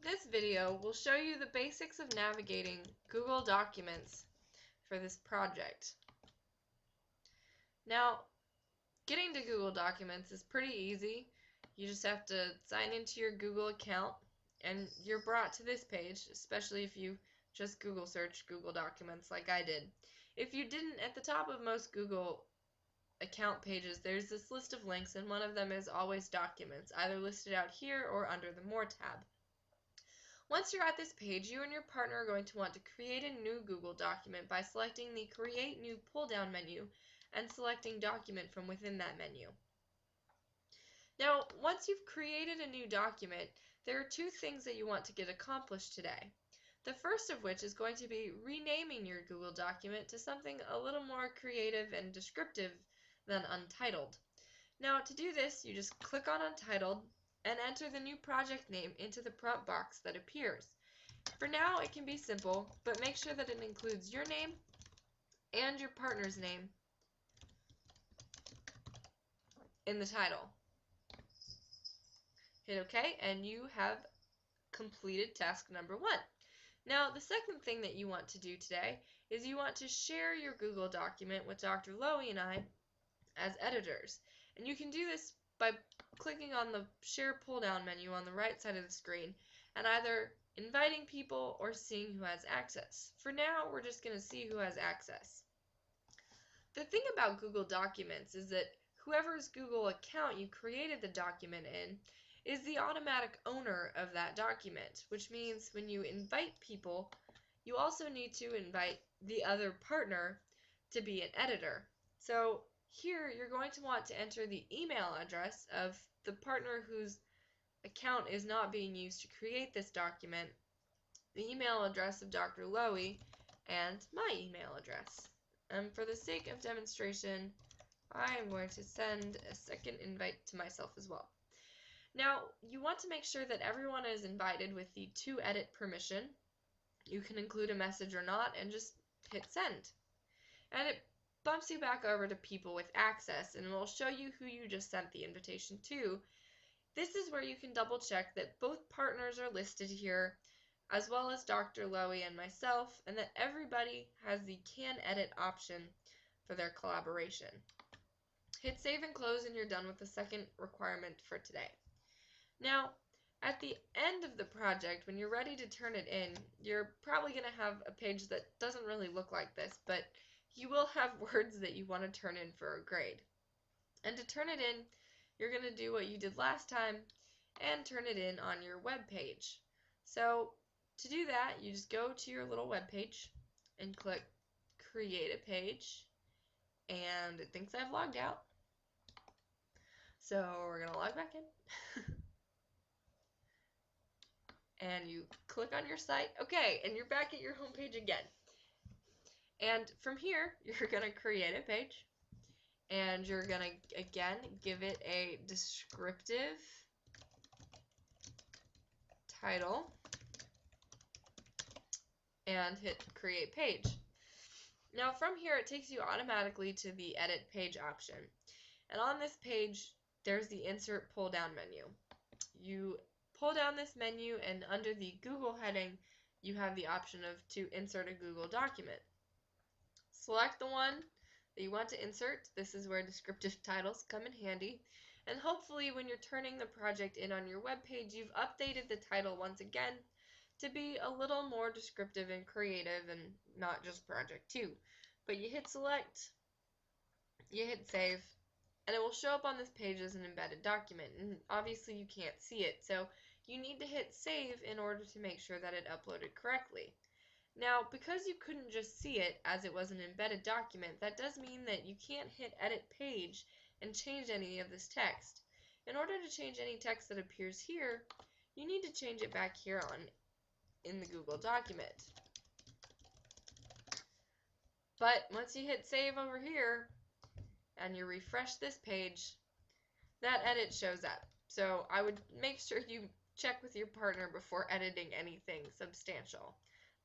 This video will show you the basics of navigating Google Documents for this project. Now, getting to Google Documents is pretty easy. You just have to sign into your Google account and you're brought to this page, especially if you just Google search Google Documents like I did. If you didn't, at the top of most Google account pages there's this list of links, and one of them is always Documents, either listed out here or under the More tab. Once you're at this page, you and your partner are going to want to create a new Google document by selecting the Create New pull-down menu and selecting Document from within that menu. Now, once you've created a new document, there are two things that you want to get accomplished today. The first of which is going to be renaming your Google document to something a little more creative and descriptive than Untitled. Now, to do this, you just click on Untitled and enter the new project name into the prompt box that appears. For now, it can be simple, but make sure that it includes your name and your partner's name in the title. Hit OK, and you have completed task number 1. Now, the second thing that you want to do today is you want to share your Google document with Dr. Lowy and I as editors. And you can do this by clicking on the Share pull-down menu on the right side of the screen and either inviting people or seeing who has access. For now, we're just going to see who has access. The thing about Google Documents is that whoever's Google account you created the document in is the automatic owner of that document, which means when you invite people, you also need to invite the other partner to be an editor. So here you're going to want to enter the email address of the partner whose account is not being used to create this document, the email address of Dr. Lowy, and my email address. And for the sake of demonstration, I'm going to send a second invite to myself as well. Now, you want to make sure that everyone is invited with the To-Edit permission. You can include a message or not, and just hit send. And it bumps you back over to people with access, and it will show you who you just sent the invitation to. This is where you can double check that both partners are listed here, as well as Dr. Lowy and myself, and that everybody has the Can Edit option for their collaboration. Hit save and close, and you're done with the second requirement for today. Now, at the end of the project, when you're ready to turn it in, you're probably going to have a page that doesn't really look like this, but you will have words that you want to turn in for a grade. And to turn it in, you're going to do what you did last time and turn it in on your web page. So to do that, you just go to your little web page and click Create a Page, and it thinks I've logged out. So we're going to log back in. And you click on your site. Okay, and you're back at your home page again. And from here, you're going to create a page, and you're going to, again, give it a descriptive title, and hit Create Page. Now from here, it takes you automatically to the Edit Page option. And on this page, there's the Insert pull-down menu. You pull down this menu, and under the Google heading, you have the option of to insert a Google document. Select the one that you want to insert. This is where descriptive titles come in handy. And hopefully when you're turning the project in on your web page, you've updated the title once again to be a little more descriptive and creative and not just Project 2. But you hit select, you hit save, and it will show up on this page as an embedded document. And obviously you can't see it, so you need to hit save in order to make sure that it uploaded correctly. Now, because you couldn't just see it as it was an embedded document, that does mean that you can't hit Edit Page and change any of this text. In order to change any text that appears here, you need to change it back here in the Google document. But once you hit save over here and you refresh this page, that edit shows up. So I would make sure you check with your partner before editing anything substantial.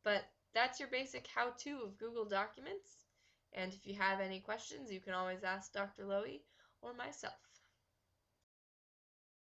But that's your basic how-to of Google Documents. And if you have any questions, you can always ask Dr. Lowy or myself.